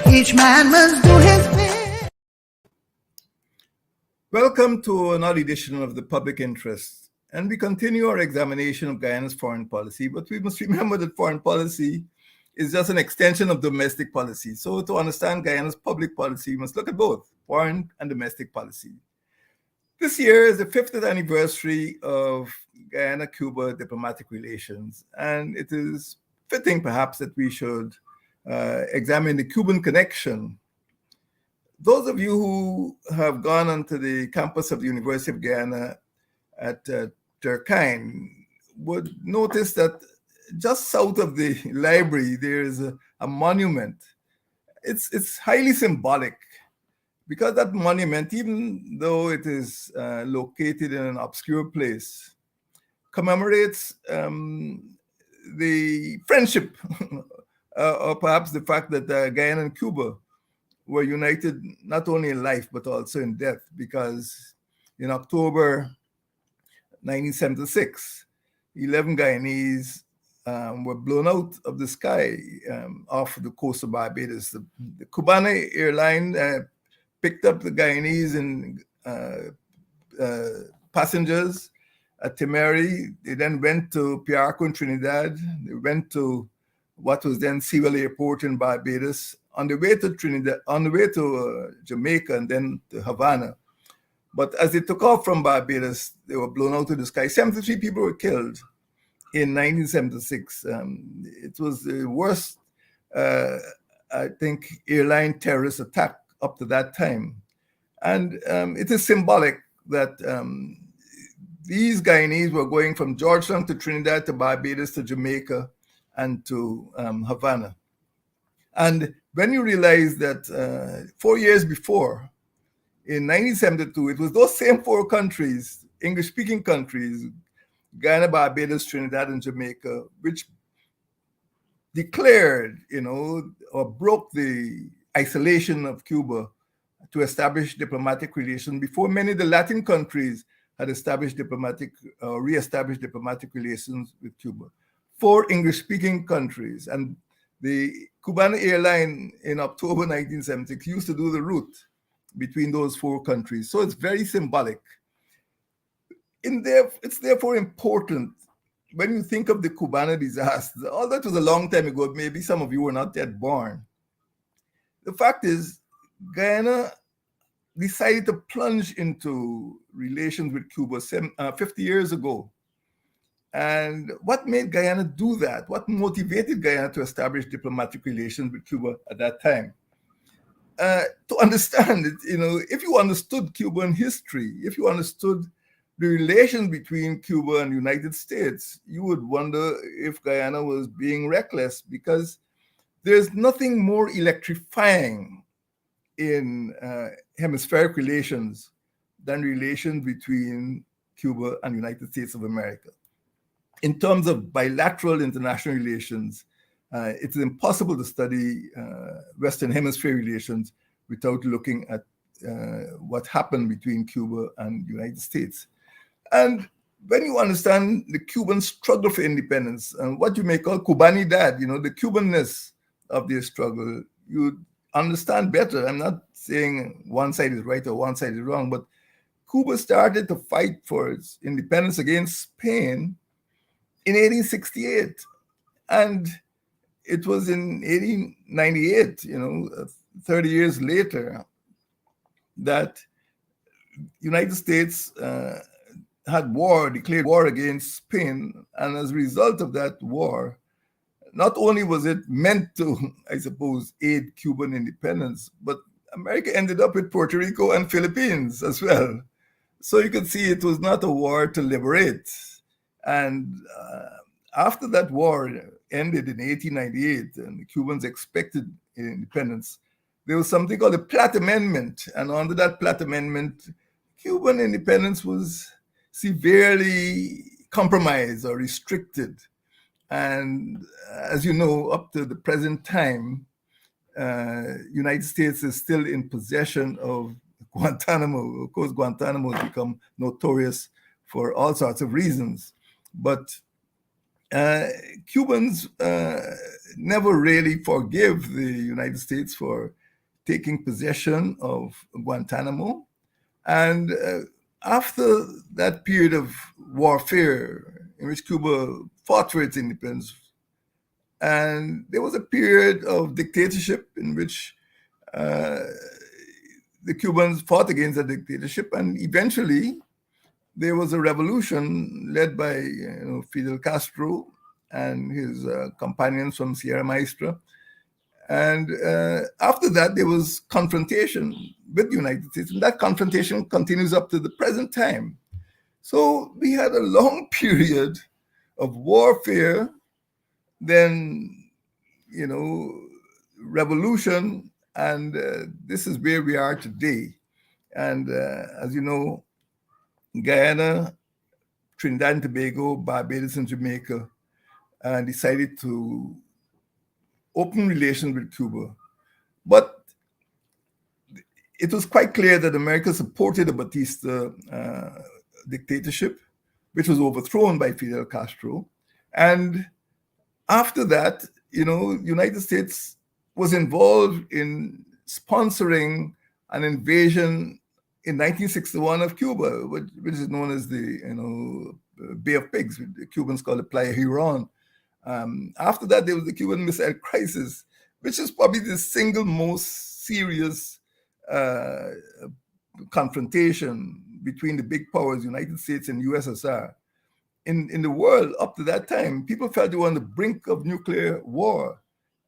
Each man must do his bit. Welcome to another edition of The Public Interest. And we continue our examination of Guyana's foreign policy, but we must remember that foreign policy is just an extension of domestic policy. So to understand Guyana's public policy, we must look at both foreign and domestic policy. This year is the 50th anniversary of Guyana-Cuba diplomatic relations, and it is fitting perhaps that we should examine the Cuban connection. Those of you who have gone onto the campus of the University of Guyana at Durkheim would notice that just south of the library there is a monument. It's highly symbolic because that monument, even though it is located in an obscure place, commemorates the friendship or perhaps the fact that Guyana and Cuba were united not only in life but also in death, because in October 1976, 11 Guyanese were blown out of the sky off the coast of Barbados. The Cuban airline picked up the Guyanese and passengers at Temeri. They then went to Piarco in Trinidad. They went to what was then Sewell Airport in Barbados, on the way to Trinidad, on the way to Jamaica, and then to Havana. But as they took off from Barbados, they were blown out of the sky. 73 people were killed in 1976. It was the worst, I think, airline terrorist attack up to that time. And it is symbolic that these Guyanese were going from Georgetown to Trinidad to Barbados to Jamaica and to Havana. And when you realize that 4 years before, in 1972, it was those same four countries, English-speaking countries, Guyana, Barbados, Trinidad, and Jamaica, which declared, or broke the isolation of Cuba to establish diplomatic relations before many of the Latin countries had established re-established diplomatic relations with Cuba. 4 English-speaking countries, and the Cuban airline in October 1976 used to do the route between those 4 countries. So it's very symbolic. It's therefore important when you think of the Cubana disaster. All that was a long time ago. Maybe some of you were not yet born. The fact is, Guyana decided to plunge into relations with Cuba 50 years ago. And what made Guyana do that? What motivated Guyana to establish diplomatic relations with Cuba at that time? To understand it, if you understood Cuban history, if you understood the relations between Cuba and the United States, you would wonder if Guyana was being reckless, because there's nothing more electrifying in hemispheric relations than relations between Cuba and the United States of America. In terms of bilateral international relations, it's impossible to study Western Hemisphere relations without looking at what happened between Cuba and the United States. And when you understand the Cuban struggle for independence and what you may call Cubanidad, the Cubanness of their struggle, you understand better. I'm not saying one side is right or one side is wrong, but Cuba started to fight for its independence against Spain in 1868. And it was in 1898, 30 years later, that United States declared war against Spain. And as a result of that war, not only was it meant to, I suppose, aid Cuban independence, but America ended up with Puerto Rico and Philippines as well. So you could see it was not a war to liberate. And after that war ended in 1898 and the Cubans expected independence, there was something called the Platt Amendment. And under that Platt Amendment, Cuban independence was severely compromised or restricted. And as you know, up to the present time, United States is still in possession of Guantanamo. Of course, Guantanamo has become notorious for all sorts of reasons. But Uh, Cubans never really forgive the United States for taking possession of Guantanamo. And after that period of warfare in which Cuba fought for its independence, and there was a period of dictatorship in which uh, the Cubans fought against the dictatorship, and eventually there was a revolution led by Fidel Castro and his companions from Sierra Maestra. And after that, there was confrontation with the United States, and that confrontation continues up to the present time. So we had a long period of warfare, then, revolution, and this is where we are today. And as you know, Guyana, Trinidad and Tobago, Barbados, and Jamaica decided to open relations with Cuba. But it was quite clear that America supported the Batista dictatorship, which was overthrown by Fidel Castro. And after that, United States was involved in sponsoring an invasion in 1961 of Cuba, which is known as the Bay of Pigs. The Cubans call it Playa Huron. After that, there was the Cuban Missile Crisis, which is probably the single most serious confrontation between the big powers, United States and USSR. In the world up to that time, people felt they were on the brink of nuclear war.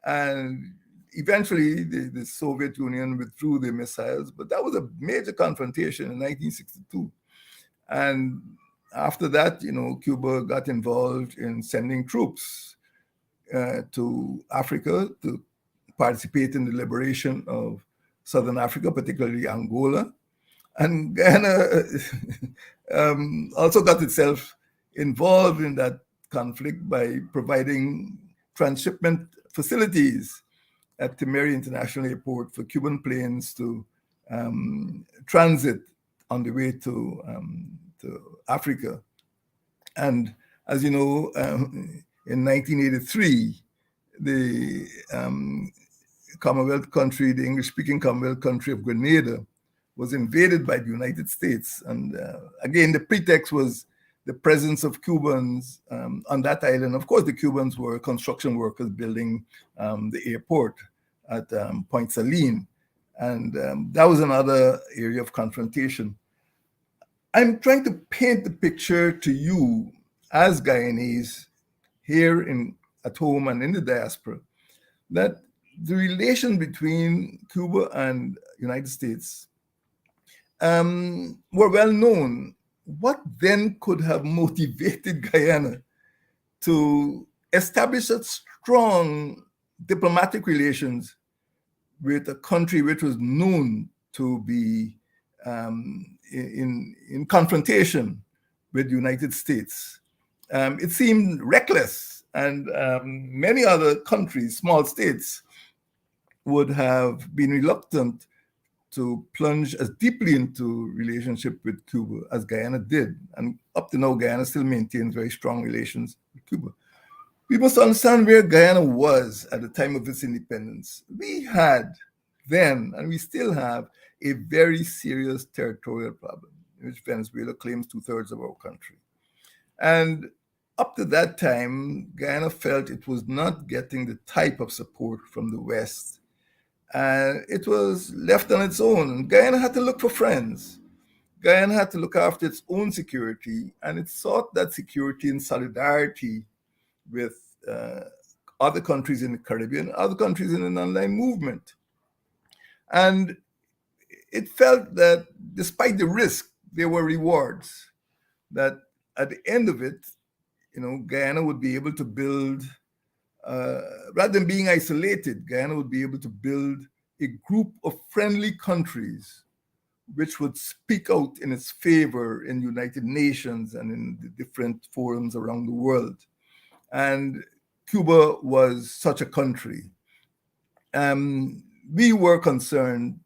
And eventually, the Soviet Union withdrew their missiles, but that was a major confrontation in 1962. And after that, Cuba got involved in sending troops to Africa to participate in the liberation of Southern Africa, particularly Angola. And Guyana also got itself involved in that conflict by providing transshipment facilities at Temeri International Airport for Cuban planes to transit on the way to Africa. And as you know, in 1983, the Commonwealth country, the English-speaking Commonwealth country of Grenada, was invaded by the United States. And again, the pretext was the presence of Cubans on that island. Of course, the Cubans were construction workers building the airport at Point Saline. And that was another area of confrontation. I'm trying to paint the picture to you as Guyanese here at home and in the diaspora, that the relation between Cuba and United States were well known. What then could have motivated Guyana to establish such strong diplomatic relations with a country which was known to be in confrontation with the United States? It seemed reckless, and many other countries, small states, would have been reluctant to plunge as deeply into relationship with Cuba as Guyana did. And up to now, Guyana still maintains very strong relations with Cuba. We must understand where Guyana was at the time of its independence. We had then, and we still have, a very serious territorial problem, in which Venezuela claims 2/3 of our country. And up to that time, Guyana felt it was not getting the type of support from the West. And it was left on its own. Guyana had to look for friends. Guyana had to look after its own security, and it sought that security in solidarity with other countries in the Caribbean, other countries in the non-aligned movement. And it felt that despite the risk, there were rewards, that at the end of it, Guyana would be able to build, rather than being isolated, Guyana would be able to build a group of friendly countries which would speak out in its favor in United Nations and in the different forums around the world. And Cuba was such a country. We were concerned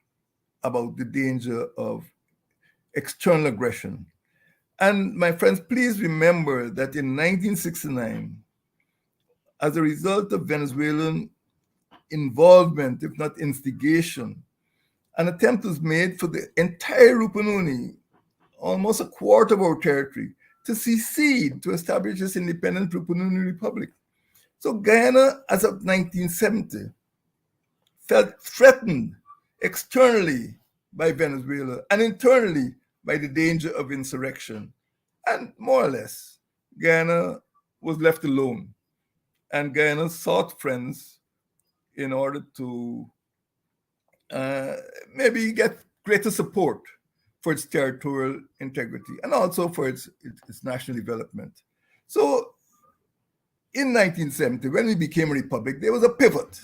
about the danger of external aggression. And my friends, please remember that in 1969, as a result of Venezuelan involvement, if not instigation. An attempt was made for the entire Rupununi, almost a quarter of our territory, to secede, to establish this independent Rupununi Republic. So Guyana, as of 1970, felt threatened externally by Venezuela and internally by the danger of insurrection. And more or less, Guyana was left alone. And Guyana sought friends in order to maybe get greater support for its territorial integrity and also for its national development. So in 1970, when we became a republic, there was a pivot.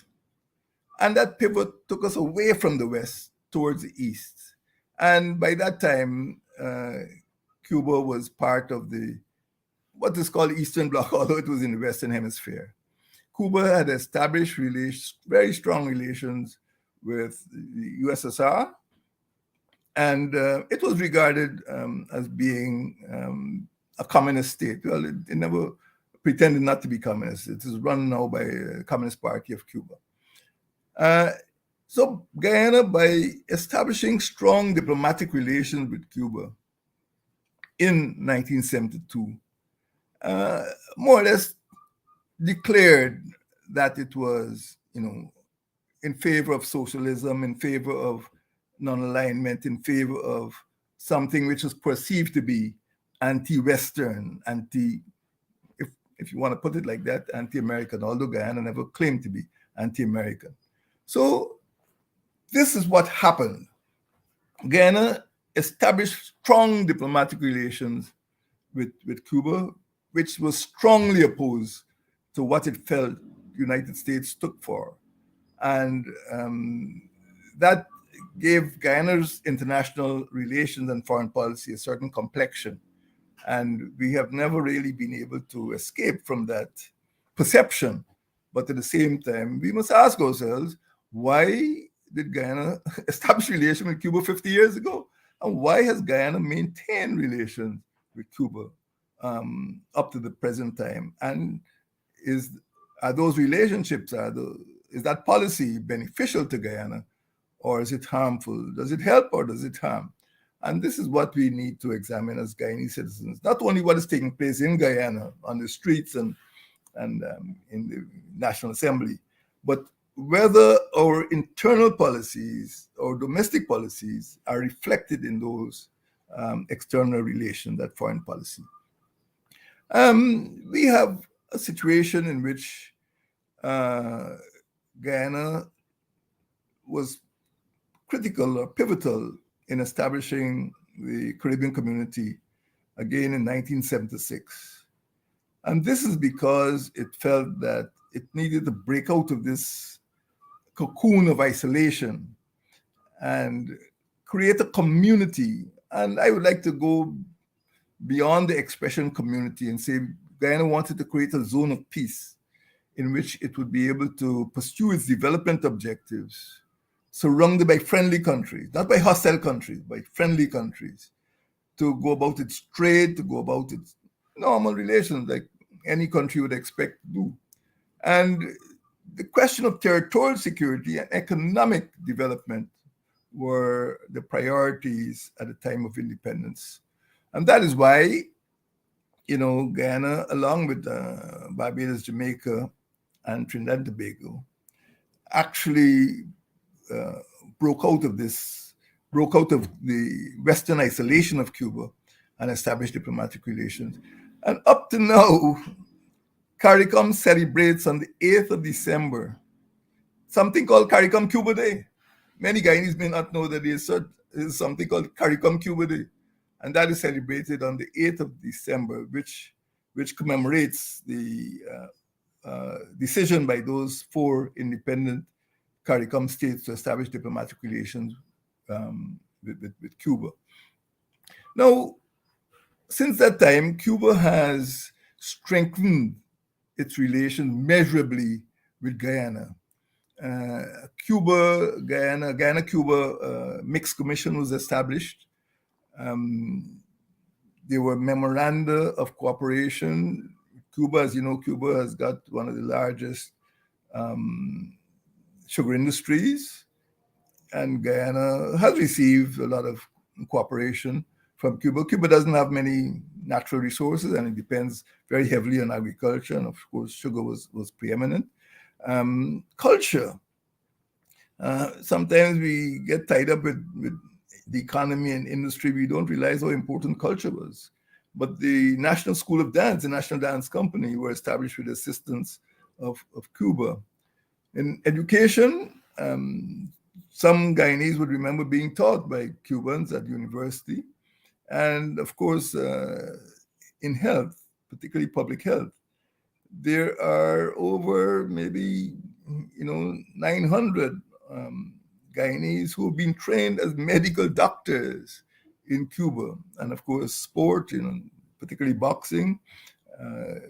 And that pivot took us away from the West towards the East. And by that time, Cuba was part of what is called Eastern Bloc, although it was in the Western Hemisphere. Cuba had established very strong relations with the USSR, and it was regarded as being a communist state. Well, it never pretended not to be communist. It is run now by the Communist Party of Cuba. So Guyana, by establishing strong diplomatic relations with Cuba in 1972, more or less declared that it was, in favor of socialism, in favor of non-alignment, in favor of something which was perceived to be anti-Western, if you want to put it like that, anti-American, although Guyana never claimed to be anti-American. So this is what happened. Guyana established strong diplomatic relations with Cuba, which was strongly opposed to what it felt the United States stood for. And that gave Guyana's international relations and foreign policy a certain complexion. And we have never really been able to escape from that perception. But at the same time, we must ask ourselves, why did Guyana establish relations with Cuba 50 years ago? And why has Guyana maintained relations with Cuba up to the present time? And are those relationships, is that policy beneficial to Guyana, or is it harmful? Does it help or does it harm? And this is what we need to examine as Guyanese citizens, not only what is taking place in Guyana on the streets and in the National Assembly, but whether our internal policies or domestic policies are reflected in those external relations, that foreign policy. We have a situation in which Guyana was critical or pivotal in establishing the Caribbean community again in 1976. And this is because it felt that it needed to break out of this cocoon of isolation and create a community. And I would like to go beyond the expression community and say Guyana wanted to create a zone of peace in which it would be able to pursue its development objectives, surrounded by friendly countries, not by hostile countries, by friendly countries, to go about its trade, to go about its normal relations like any country would expect to do. And the question of territorial security and economic development were the priorities at the time of independence. And that is why, Guyana, along with Barbados, Jamaica, and Trinidad and Tobago, actually broke out of the Western isolation of Cuba and established diplomatic relations. And up to now, CARICOM celebrates on the 8th of December something called CARICOM Cuba Day. Many Guyanese may not know that there is something called CARICOM Cuba Day, and that is celebrated on the 8th of December, which commemorates the decision by those 4 independent CARICOM states to establish diplomatic relations with Cuba. Now, since that time, Cuba has strengthened its relations measurably with Guyana. Guyana-Cuba Mixed Commission was established. There were memoranda of cooperation Cuba, as you know, Cuba has got one of the largest sugar industries, and Guyana has received a lot of cooperation from Cuba. Cuba doesn't have many natural resources, and it depends very heavily on agriculture, and of course, sugar was preeminent. Culture. Sometimes we get tied up with the economy and industry. We don't realize how important culture was. But the National School of Dance, the National Dance Company, were established with the assistance of Cuba. In education, some Guyanese would remember being taught by Cubans at university. And of course, in health, particularly public health, there are over maybe 900 Guyanese who have been trained as medical doctors in Cuba. And of course, sport, particularly boxing.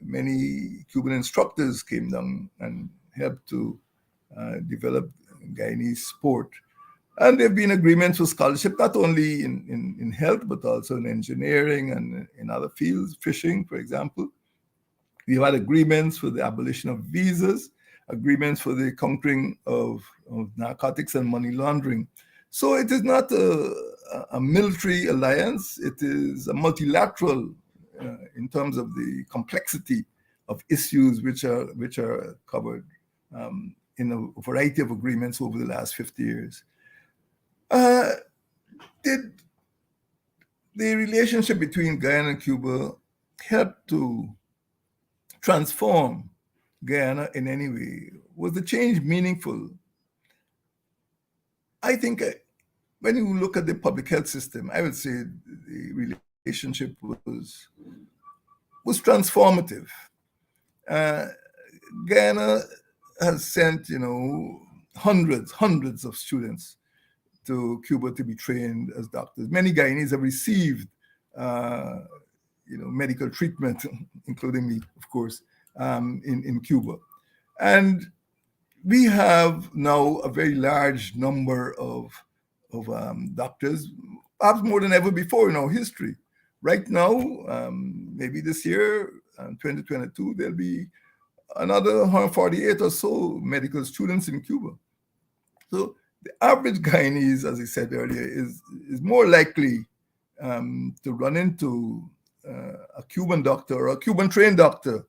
Many Cuban instructors came down and helped to develop Guyanese sport. And there have been agreements for scholarship, not only in health, but also in engineering and in other fields, fishing, for example. We've had agreements for the abolition of visas, agreements for the countering of narcotics and money laundering. So it is not a military alliance, it is a multilateral in terms of the complexity of issues which are covered in a variety of agreements over the last 50 years. Did the relationship between Guyana and Cuba help to transform Guyana in any way? Was the change meaningful? I think when you look at the public health system, I would say the relationship was transformative. Guyana has sent, hundreds of students to Cuba to be trained as doctors. Many Guyanese have received, medical treatment, including me, of course, in Cuba. And we have now a very large number of doctors, perhaps more than ever before in our history. Right now, maybe this year, 2022, there'll be another 148 or so medical students in Cuba. So the average Guyanese, as I said earlier, is more likely to run into a Cuban doctor or a Cuban trained doctor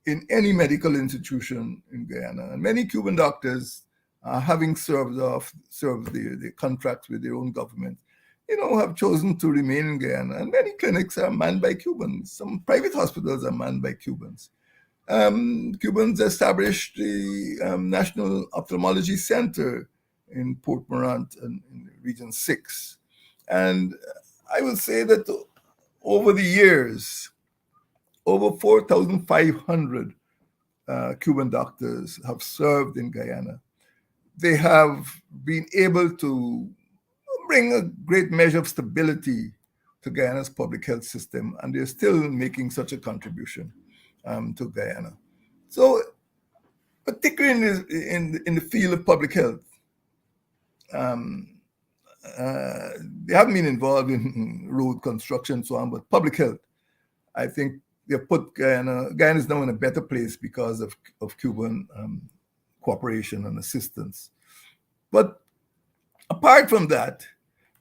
in any medical institution in Guyana. And many Cuban doctors, having served the contracts with their own government, have chosen to remain in Guyana. And many clinics are manned by Cubans. Some private hospitals are manned by Cubans. Cubans established the National Ophthalmology Center in Port Morant in Region 6. And I will say that over the years, over 4,500 Cuban doctors have served in Guyana. They have been able to bring a great measure of stability to Guyana's public health system, and they're still making such a contribution to Guyana. So, particularly in the field of public health, they haven't been involved in road construction and so on, but public health, I think they've put Guyana is now in a better place because of Cuban cooperation and assistance. But apart from that,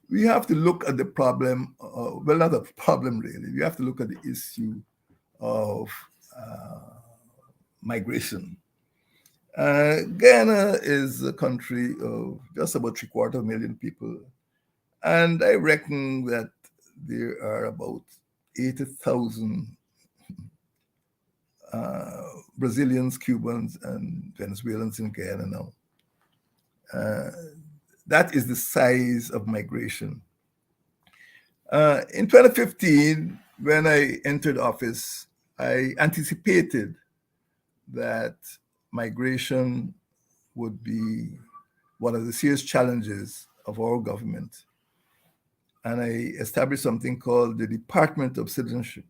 we have to look at the problem, well, not a problem really, we have to look at the issue of migration. Guyana is a country of just about 750,000 people. And I reckon that there are about 80,000 Brazilians, Cubans, and Venezuelans in Guyana now. That is the size of migration. In 2015, when I entered office, I anticipated that migration would be one of the serious challenges of our government. And I established something called the Department of Citizenship.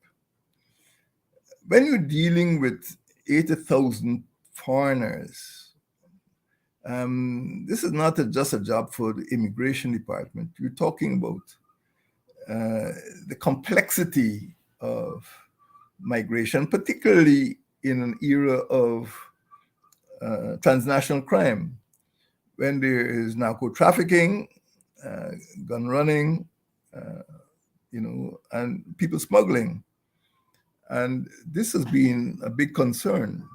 When you're dealing with 80,000 foreigners, this is not just a job for the immigration department. You're talking about the complexity of migration, particularly in an era of transnational crime, when there is narco trafficking, uh, gun running, uh, and people smuggling. And this has been a big concern.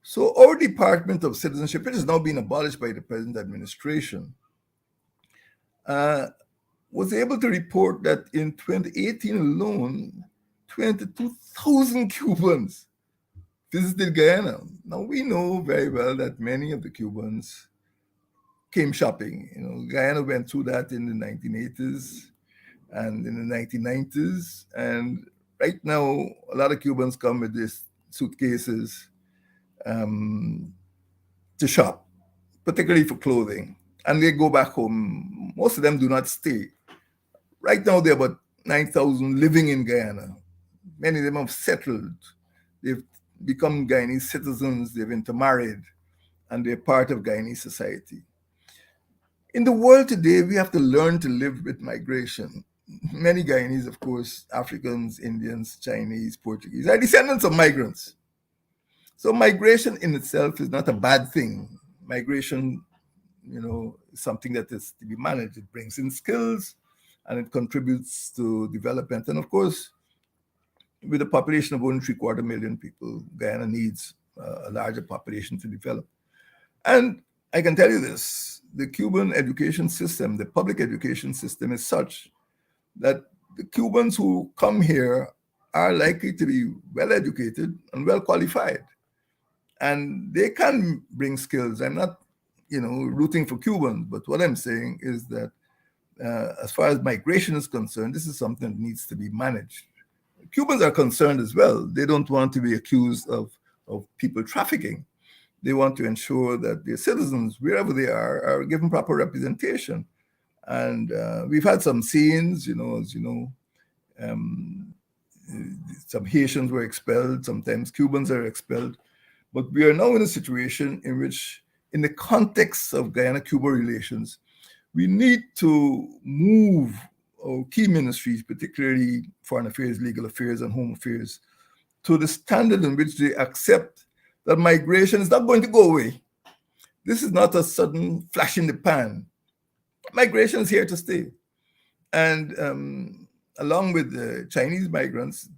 So our Department of Citizenship, which has now been abolished by the present administration, uh, was able to report that in 2018 alone, 22,000 Cubans visited Guyana. Now we know very well that many of the Cubans came shopping. Guyana went through that in the 1980s and in the 1990s, and right now a lot of Cubans come with these suitcases um, to shop, particularly for clothing, and they go back home. Most of them do not stay. Right now, there are about 9,000 living in Guyana. Many of them have settled. They've become Guyanese citizens, they've intermarried, and they're part of Guyanese society. In the world today, we have to learn to live with migration. Many Guyanese, of course, Africans, Indians, Chinese, Portuguese, are descendants of migrants. So migration in itself is not a bad thing. Migration, is something that is to be managed. It brings in skills and it contributes to development. And of course, with a population of only 750,000 people, Guyana needs a larger population to develop. And I can tell you this, the Cuban education system, the public education system is such that the Cubans who come here are likely to be well educated and well qualified. And they can bring skills. I'm not, rooting for Cubans, but what I'm saying is that as far as migration is concerned, this is something that needs to be managed. Cubans are concerned as well. They don't want to be accused of people trafficking. They want to ensure that their citizens, wherever they are given proper representation. And we've had some scenes, as you know, some Haitians were expelled, sometimes Cubans are expelled. But we are now in a situation in which, in the context of Guyana-Cuba relations, we need to move our key ministries, particularly foreign affairs, legal affairs, and home affairs, to the standard in which they accept that migration is not going to go away. This is not a sudden flash in the pan. Migration is here to stay. And along with the Chinese migrants,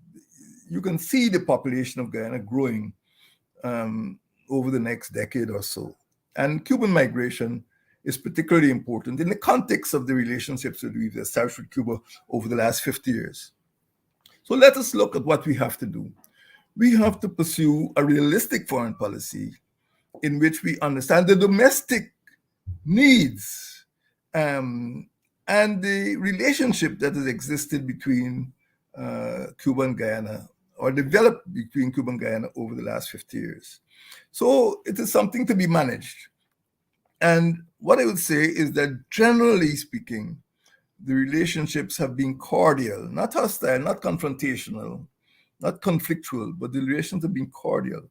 you can see the population of Guyana growing over the next decade or so. And Cuban migration is particularly important in the context of the relationships that we've established with Cuba over the last 50 years. So let us look at what we have to do. We have to pursue a realistic foreign policy in which we understand the domestic needs and the relationship that has existed between Cuba and Guyana, or developed between Cuba and Guyana over the last 50 years. So it is something to be managed. And what I would say is that generally speaking, the relationships have been cordial, not hostile, not confrontational, not conflictual, but the relations have been cordial.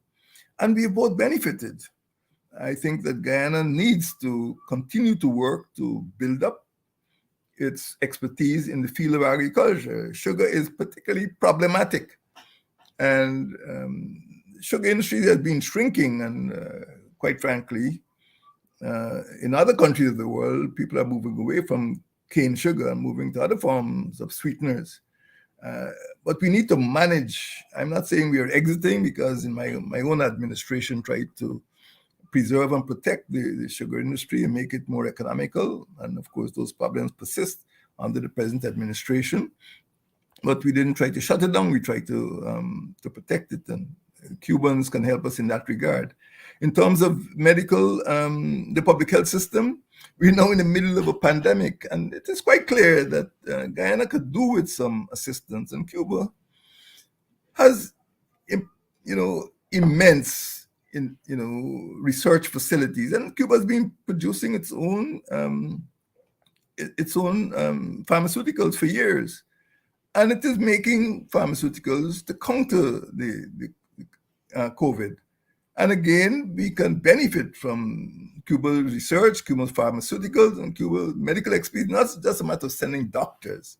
And we have both benefited. I think that Guyana needs to continue to work to build up its expertise in the field of agriculture. Sugar is particularly problematic. And sugar industry has been shrinking, and quite frankly, in other countries of the world, people are moving away from cane sugar and moving to other forms of sweeteners. But we need to manage. I'm not saying we are exiting, because in my own administration tried to preserve and protect the sugar industry and make it more economical. And of course, those problems persist under the present administration. But we didn't try to shut it down. We tried to protect it, and Cubans can help us in that regard. In terms of medical, the public health system, we're now in the middle of a pandemic, and it is quite clear that Guyana could do with some assistance, and Cuba has, immense, research facilities, and Cuba has been producing its own pharmaceuticals for years. And it is making pharmaceuticals to counter the COVID. And again, we can benefit from Cuba's research, Cuba's pharmaceuticals, and Cuba's medical experience. Not just a matter of sending doctors,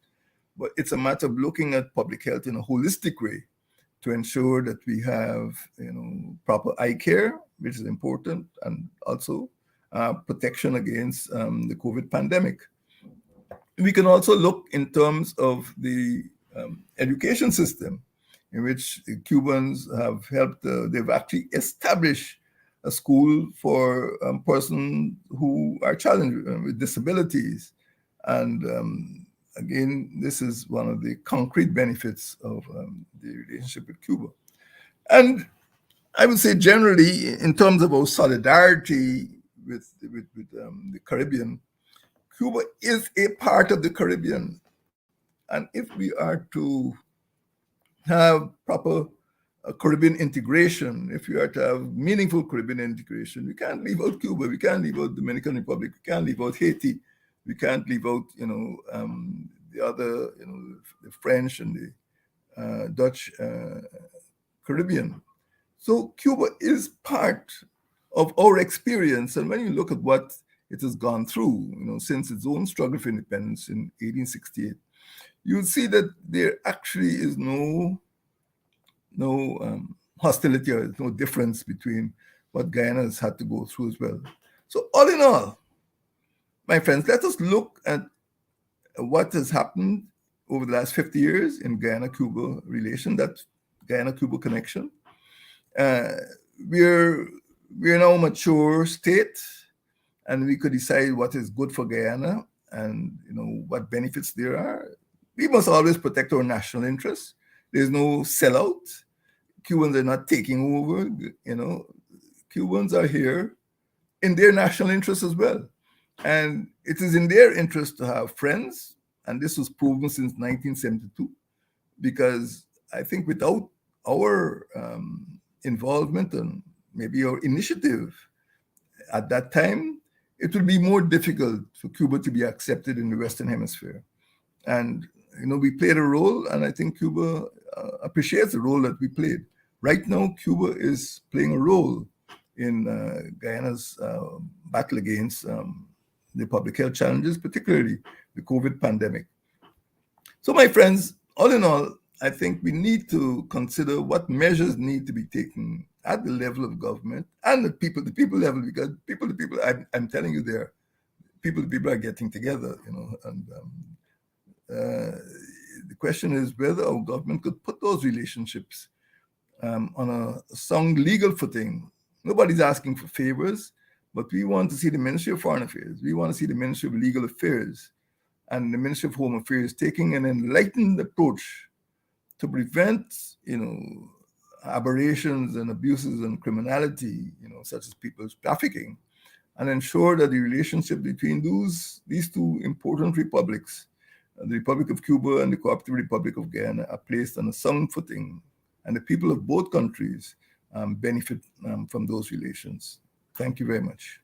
but it's a matter of looking at public health in a holistic way to ensure that we have, proper eye care, which is important, and also protection against the COVID pandemic. We can also look in terms of the education system, in which the Cubans have helped. They've actually established a school for persons who are challenged with disabilities. And again, this is one of the concrete benefits of the relationship with Cuba. And I would say generally, in terms of our solidarity with the Caribbean, Cuba is a part of the Caribbean. And if we are to have proper Caribbean integration, if we are to have meaningful Caribbean integration, we can't leave out Cuba, we can't leave out Dominican Republic, we can't leave out Haiti, we can't leave out, the other, the French and the Dutch Caribbean. So Cuba is part of our experience. And when you look at what it has gone through, since its own struggle for independence in 1868, you'll see that there actually is no hostility or no difference between what Guyana has had to go through as well. So all in all, my friends, let us look at what has happened over the last 50 years in Guyana-Cuba relation, that Guyana-Cuba connection. We're now a mature state, and we could decide what is good for Guyana and what benefits there are. We must always protect our national interests. There's no sellout. Cubans are not taking over. Cubans are here in their national interests as well. And it is in their interest to have friends. And this was proven since 1972, because I think without our involvement and maybe our initiative at that time, it would be more difficult for Cuba to be accepted in the Western Hemisphere. And we played a role, and I think Cuba appreciates the role that we played. Right now, Cuba is playing a role in Guyana's battle against the public health challenges, particularly the COVID pandemic. So, my friends, all in all, I think we need to consider what measures need to be taken at the level of government and the people level, because people, I'm telling you, there, people are getting together, and the question is whether our government could put those relationships on a sound legal footing. Nobody's asking for favors, but we want to see the Ministry of Foreign Affairs, we want to see the Ministry of Legal Affairs and the Ministry of Home Affairs taking an enlightened approach to prevent, aberrations and abuses and criminality, such as people's trafficking, and ensure that the relationship between these two important republics, the Republic of Cuba and the Cooperative Republic of Guyana, are placed on a sound footing, and the people of both countries benefit from those relations. Thank you very much.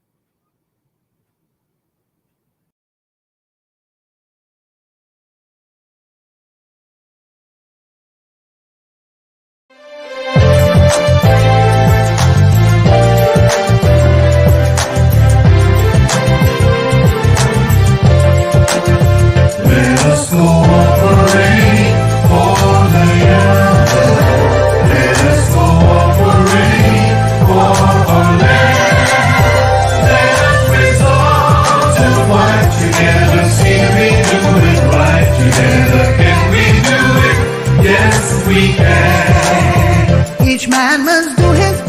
Each man must do his